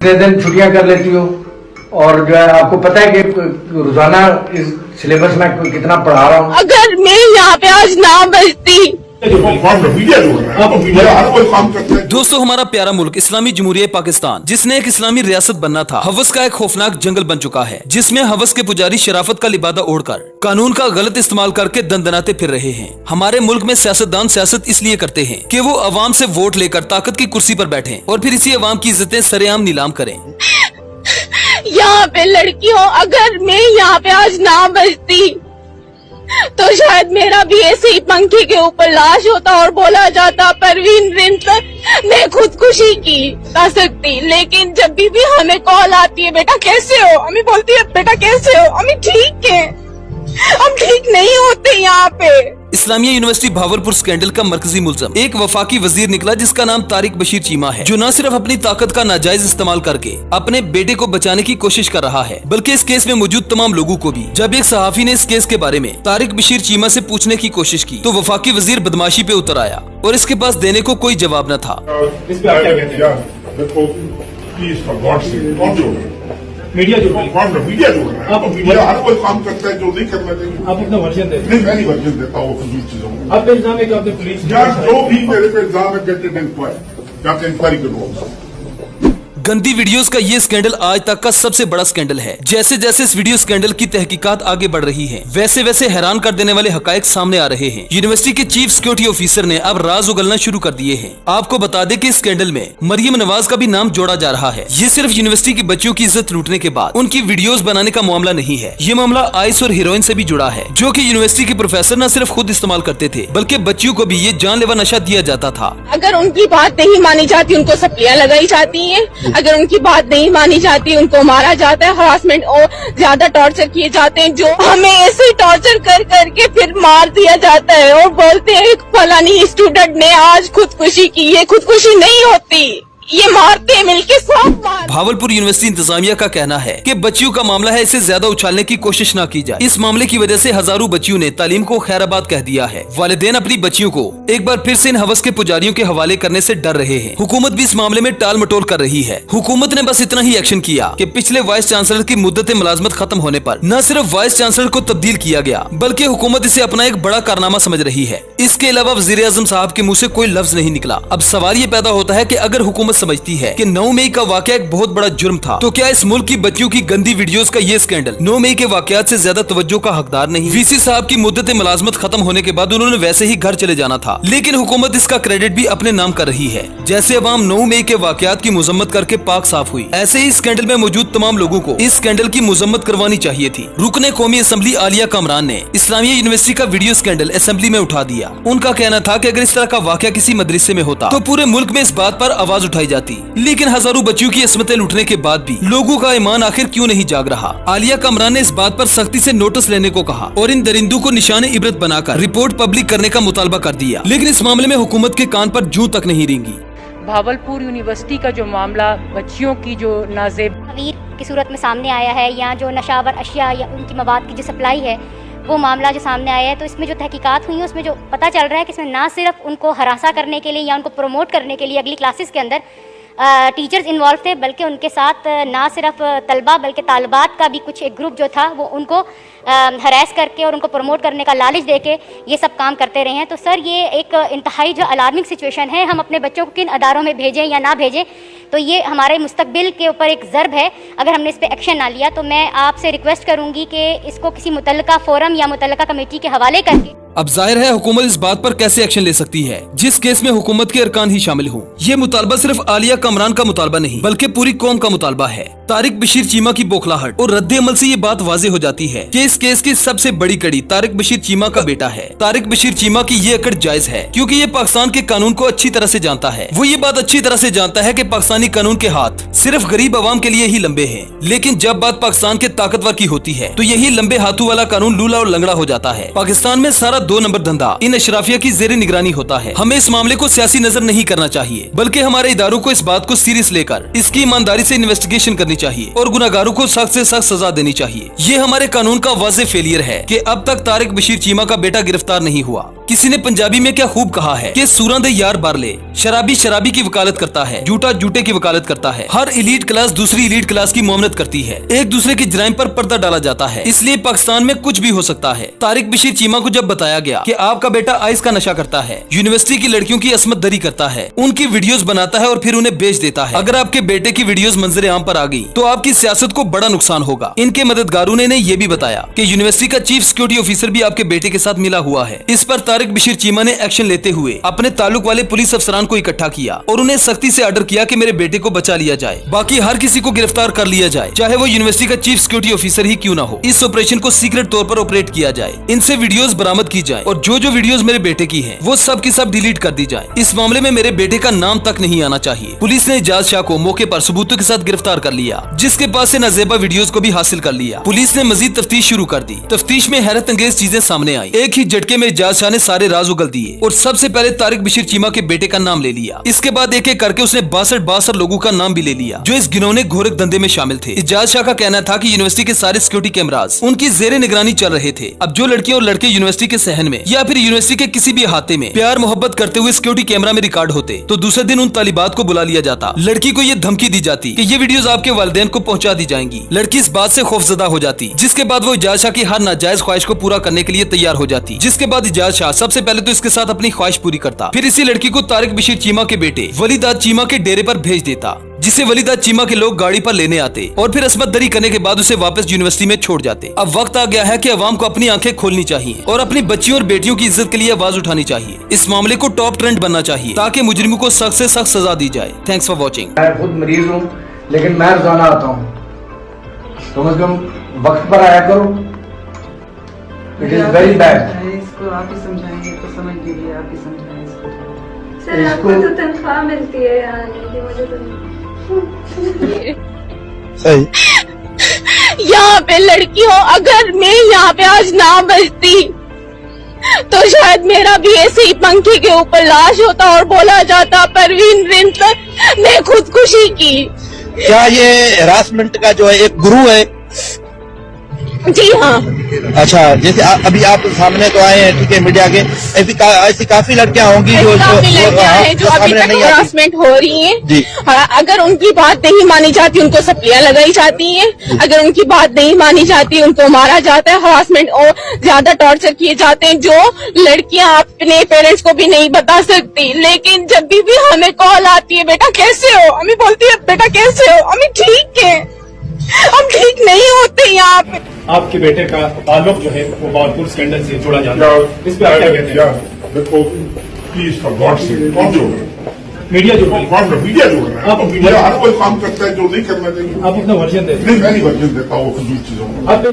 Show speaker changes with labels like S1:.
S1: कितने दिन छुट्टियां कर लेती हो और जो है आपको पता है कि रोजाना इस सिलेबस में कितना पढ़ा रहा हूँ।
S2: अगर मैं यहाँ पे आज ना बचती।
S3: दोस्तों, हमारा प्यारा मुल्क इस्लामी जमहूरिया पाकिस्तान, जिसने एक इस्लामी रियासत बनना था, हवस का एक खौफनाक जंगल बन चुका है, जिसमें हवस के पुजारी शराफत का लिबादा ओढ़कर कानून का गलत इस्तेमाल करके दंदनाते फिर रहे हैं। हमारे मुल्क में सियासतदान सियासत इसलिए करते हैं कि वो अवाम से वोट लेकर ताकत की कुर्सी पर बैठें और फिर इसी अवाम की इज्जतें सरेआम नीलाम करें।
S2: यहाँ पे लड़कियों, अगर मैं यहाँ पे आज ना बचती तो शायद मेरा भी ऐसे ही पंखे के ऊपर लाश होता और बोला जाता परवीन ने खुदकुशी की कर सकती। लेकिन जब भी हमें कॉल आती है, बेटा कैसे हो, अम्मी बोलती है बेटा कैसे हो, अम्मी ठीक है, हम ठीक नहीं होते यहाँ पे।
S3: इस्लामिया यूनिवर्सिटी भावलपुर स्कैंडल का मरकजी मुल्ज़म एक वफाकी वजीर निकला जिसका नाम तारिक बशीर चीमा है, जो न सिर्फ अपनी ताकत का नाजायज इस्तेमाल करके अपने बेटे को बचाने की कोशिश कर रहा है, बल्कि इस केस में मौजूद तमाम लोगों को भी। जब एक सहाफी ने इस केस के बारे में तारिक बशीर चीमा से पूछने की कोशिश की तो वफाकी वजीर बदमाशी पे उतर आया और इसके पास देने को कोई जवाब न था।
S4: मीडिया जो आप मीडिया हर कोई काम करता है, जो नहीं करना चाहिए। आप अपना वर्जन देते हैं? मैं नहीं वर्जन देता हूँ कुछ चीजों में। आप इल्जाम है कि आपने पुलिस जो भी मेरे पे इल्जाम है, गेट इट इंक्वायरी, आप इंक्वायरी करो।
S3: गंदी वीडियोस का ये स्कैंडल आज तक का सबसे बड़ा स्कैंडल है। जैसे जैसे इस वीडियो स्कैंडल की तहकीकात आगे बढ़ रही है, वैसे वैसे हैरान कर देने वाले हकायक सामने आ रहे हैं। यूनिवर्सिटी के चीफ सिक्योरिटी ऑफिसर ने अब राज उगलना शुरू कर दिए हैं। आपको बता दें कि इस स्कैंडल में मरियम नवाज का भी नाम जोड़ा जा रहा है। ये सिर्फ यूनिवर्सिटी की बच्चियों की इज्जत लूटने के बाद उनकी वीडियोस बनाने का मामला नहीं है, ये मामला आइस और हीरोइन से भी जुड़ा है, जो की यूनिवर्सिटी के प्रोफेसर न सिर्फ खुद इस्तेमाल करते थे, बल्कि बच्चियों को भी ये जानलेवा नशा दिया जाता था।
S2: अगर उनकी बात नहीं मानी जाती, उनको सप्लियां लगाई जाती है। अगर उनकी बात नहीं मानी जाती, उनको मारा जाता है, हरासमेंट और ज्यादा टॉर्चर किए जाते हैं, जो हमें ऐसे टॉर्चर कर करके फिर मार दिया जाता है और बोलते हैं फलानी स्टूडेंट ने आज खुदकुशी की। ये खुदकुशी नहीं होती, ये मारते मिलके सब मार।
S3: भावलपुर यूनिवर्सिटी इंतजामिया का कहना है कि बच्चियों का मामला है, इसे ज्यादा उछालने की कोशिश न की जाए। इस मामले की वजह से हजारों बच्चियों ने तालीम को खैराबाद कह दिया है। वालिदैन अपनी बच्चियों को एक बार फिर से इन हवस के पुजारियों के हवाले करने से डर रहे हैं। हुकूमत भी इस मामले में टाल मटोल कर रही है। हुकूमत ने बस इतना ही एक्शन किया कि पिछले वाइस चांसलर की मुद्दत मुलाजमत खत्म होने पर न सिर्फ वाइस चांसलर को तब्दील किया गया, बल्कि हुकूमत इसे अपना एक बड़ा कारनामा समझ रही है। इसके अलावा वजीर आजम साहब के मुँह से कोई लफ्ज नहीं निकला। अब सवाल ये पैदा होता है कि अगर हुकूमत समझती है कि 9 मई का वाकया एक बहुत बड़ा जुर्म था, तो क्या इस मुल्क की बच्चियों की गंदी वीडियोस का ये स्कैंडल 9 मई के वाकयात से ज्यादा तवज्जो का हकदार नहीं? वीसी साहब की मुद्दत मुलाजमत खत्म होने के बाद उन्होंने वैसे ही घर चले जाना था, लेकिन हुकूमत इसका क्रेडिट भी अपने नाम कर रही है। जैसे अवाम 9 मई के वाकयात की मुजम्मत करके पाक साफ हुई, ऐसे ही स्कैंडल में मौजूद तमाम लोगों को इस स्कैंडल की मुजम्मत करवानी चाहिए थी। रुकने कौमी असम्बली आलिया कामरान ने इस्लामिया यूनिवर्सिटी का वीडियो स्कैंडल असेंबली में उठा दिया। उनका कहना था कि अगर इस तरह का वाकया किसी मदरसे में होता तो पूरे मुल्क में इस बात पर आवाज उठाई जाती, लेकिन हजारों बच्चियों की इसमतें लूटने के बाद भी लोगों का ईमान आखिर क्यों नहीं जाग रहा? आलिया कामरान ने इस बात पर सख्ती से नोटिस लेने को कहा और इन दरिंदों को निशाने इबरत बनाकर रिपोर्ट पब्लिक करने का मुतालबा कर दिया, लेकिन इस मामले में हुकूमत के कान पर जूं तक नहीं रेंगी।
S5: भावलपुर यूनिवर्सिटी का जो मामला बच्चियों की जो नाजेब
S6: तस्वीर की सूरत में सामने आया है, या जो नशावर अशिया या उनकी मवाद की जो सप्लाई है, वो मामला जो सामने आया है, तो इसमें जो तहकीकात हुई है उसमें जो पता चल रहा है कि इसमें ना सिर्फ उनको हरासा करने के लिए या उनको प्रमोट करने के लिए अगली क्लासेस के अंदर टीचर्स इन्वॉल्व थे, बल्कि उनके साथ ना सिर्फ तलबा बल्कि तालिबात का भी कुछ एक ग्रुप जो था वो उनको हरास करके और उनको प्रमोट करने का लालच देके ये सब काम करते रहे हैं। तो सर, ये एक इंतहाई जो अलार्मिंग सिचुएशन है। हम अपने बच्चों को किन अदारों में भेजें या ना भेजें, तो ये हमारे मुस्तकबिल के ऊपर एक ज़र्ब है अगर हमने इस पर एक्शन ना लिया। तो मैं आपसे रिक्वेस्ट करूँगी कि इसको किसी मुतल्लिका फोरम या मुतल्लिका कमेटी के हवाले करके।
S3: अब जाहिर है हुकूमत इस बात पर कैसे एक्शन ले सकती है जिस केस में हुकूमत के अरकान ही शामिल हों। ये मुतालबा सिर्फ आलिया कामरान का मुतालबा नहीं, बल्कि पूरी कौम का मुतालबा है। तारिक बशीर चीमा की बौखलाहट और रद्द अमल से ये बात वाज़ेह हो जाती है कि इस केस की सबसे बड़ी कड़ी तारिक बशीर चीमा का बेटा है। तारिक बशीर चीमा की ये अकड़ जायज है क्योंकि ये पाकिस्तान के कानून को अच्छी तरह से जानता है। वो ये बात अच्छी तरह से जानता है कि पाकिस्तानी कानून के हाथ सिर्फ गरीब आवाम के लिए ही लंबे हैं, लेकिन जब बात पाकिस्तान के ताकतवर की होती है तो यही लंबे हाथों वाला कानून लूला और लंगड़ा हो जाता है। पाकिस्तान में सारा 2 नंबर धंधा इन अशराफिया की जेर निगरानी होता है। हमें इस मामले को सियासी नजर नहीं करना चाहिए, बल्कि हमारे इदारों को इस बात को सीरियस लेकर इसकी ईमानदारी से इन्वेस्टिगेशन करनी चाहिए और गुनाहगारों को सख्त से सख्त सजा देनी चाहिए। ये हमारे कानून का वाज़ेह फेलियर है कि अब तक तारिक बशीर चीमा का बेटा गिरफ्तार नहीं हुआ। किसी ने पंजाबी में क्या खूब कहा है कि सूरा दे यार बारले, शराबी शराबी की वकालत करता है, झूठा झूठे की वकालत करता है। हर इलीट क्लास दूसरी इलीट क्लास की मुआमलत करती है, एक दूसरे के जराइम पर पर्दा डाला जाता है, इसलिए पाकिस्तान में कुछ भी हो सकता है। तारिक बशीर चीमा को जब बताया गया कि आपका बेटा आइस का नशा करता है, यूनिवर्सिटी की लड़कियों की असमत दरी करता है, उनकी वीडियोस बनाता है और फिर उन्हें बेच देता है, अगर आपके बेटे की वीडियोस मंजर आम पर आ गई तो आपकी सियासत को बड़ा नुकसान होगा। इनके मददगारों ने ये भी बताया कि यूनिवर्सिटी का चीफ सिक्योरिटी ऑफिसर भी आपके बेटे के साथ मिला हुआ है। इस पर तारिक बशीर चीमा ने एक्शन लेते हुए अपने ताल्लुक वाले पुलिस अफसरान को इकट्ठा किया और उन्हें सख्ती से ऑर्डर किया कि मेरे बेटे को बचा लिया जाए, बाकी हर किसी को गिरफ्तार कर लिया जाए, चाहे वो यूनिवर्सिटी का चीफ सिक्योरिटी ऑफिसर ही क्यों ना हो। इस ऑपरेशन को सीक्रेट तौर पर ऑपरेट किया जाए, इनसे वीडियोस बरामद की जाए और जो वीडियोस मेरे बेटे की हैं, वो सब की सब डिलीट कर दी जाए। इस मामले में मेरे बेटे का नाम तक नहीं आना चाहिए। पुलिस ने इजाज शाह को मौके पर सबूतों के साथ गिरफ्तार कर लिया, जिसके पास से नाजेबा वीडियोस को भी हासिल कर लिया। पुलिस ने मजीद तफ्तीश शुरू कर दी। तफ्तीश में हैरत अंगेज चीजें सामने आई। एक ही झटके में इजाज शाह ने सारे राज उगल दिए और सबसे पहले तारिक बशीर चीमा के बेटे का नाम ले लिया। इसके बाद एक एक करके उसने 62 लोगों का नाम भी ले लिया जो इस घिनौने घोरक धंधे में शामिल थे। इजाज शाह का कहना था कि यूनिवर्सिटी के सारे सिक्योरिटी कैमरास उनकी जेरे निगरानी चल रहे थे। अब जो लड़कियां और लड़के यूनिवर्सिटी के सहन में या फिर यूनिवर्सिटी के किसी भी अहाते में प्यार मोहब्बत करते हुए सिक्योरिटी कैमरा में रिकॉर्ड होते तो दूसरे दिन उन तालिबात को बुला लिया जाता। लड़की को ये धमकी दी जाती कि ये वीडियोस आपके वालिदैन को पहुंचा दी जाएंगी। लड़की इस बात से खौफजदा हो जाती, जिसके बाद वो इजाज शाह की हर नाजायज ख्वाहिश को पूरा करने के लिए तैयार हो जाती। जिसके बाद इजाज शाह सबसे पहले तो इसके साथ अपनी ख्वाहिश पूरी करता, फिर इसी लड़की को तारिक बशीर चीमा के बेटे वलीदाद चीमा के डेरे पर भेज देता, जिसे वलीदाद चीमा के लोग गाड़ी पर लेने आते और फिर असमत दरी करने के बाद उसे वापस यूनिवर्सिटी में छोड़ जाते। अब वक्त आ गया है कि अवाम को अपनी आंखें खोलनी चाहिए और अपनी बच्चियों और बेटियों की इज्जत के लिए आवाज उठानी चाहिए। इस मामले को टॉप ट्रेंड बनना चाहिए ताकि मुजरिमों को सख्त से सख्त सजा दी जाए। Thanks for watching.
S1: मैं खुद मरीज हूँ, लेकिन मैं रोजाना आता हूँ, कम से कम वक्त पर आया करो। It is very bad.
S7: इसको आप ही समझाएंगे तो समझ लीजिए, आप ही समझाएं इसको।
S8: सर आपको तो तनख्वाह मिलती है यहाँ आने की, मुझे तो
S2: सही। यहाँ पे लड़कियों, अगर मैं यहाँ पे आज ना बचती तो शायद मेरा भी ऐसे ही पंखे के ऊपर लाश होता और बोला जाता परवीन रिंच ने खुदकुशी की।
S9: क्या ये हरासमेंट का जो है एक गुरु है?
S2: जी हाँ।
S9: अच्छा, जैसे अभी आप सामने तो आए हैं, ठीक है, मीडिया के, ऐसी काफी लड़कियां होंगी जो
S2: अभी तक हरासमेंट हो रही हैं जी। अगर उनकी बात नहीं मानी जाती उनको सप्लियां लगाई जाती हैं, अगर उनकी बात नहीं मानी जाती उनको मारा जाता है, हरासमेंट और ज्यादा टॉर्चर किए जाते हैं जो लड़कियां अपने पेरेंट्स को भी नहीं बता सकती। लेकिन जब भी हमें कॉल आती है, बेटा कैसे हो, हमें बोलती है बेटा कैसे हो, हमें ठीक है, हम ठीक नहीं होते यहाँ पे।
S10: आपके बेटे का ताल्लुक जो है वो बावलपुर स्कैंडल से जुड़ा जाता है, इस पे आप क्या कहते हैं?
S4: देखो प्लीज फॉर गॉड सेक, कौन जो
S10: मीडिया जो
S4: मीडिया जो है, आप मीडिया हर कोई काम करता है जो नहीं करना चाहिए।
S10: आप अपना वर्जन दें।
S4: नहीं, मैं नहीं वर्जन देता हूँ फजूल चीजों को।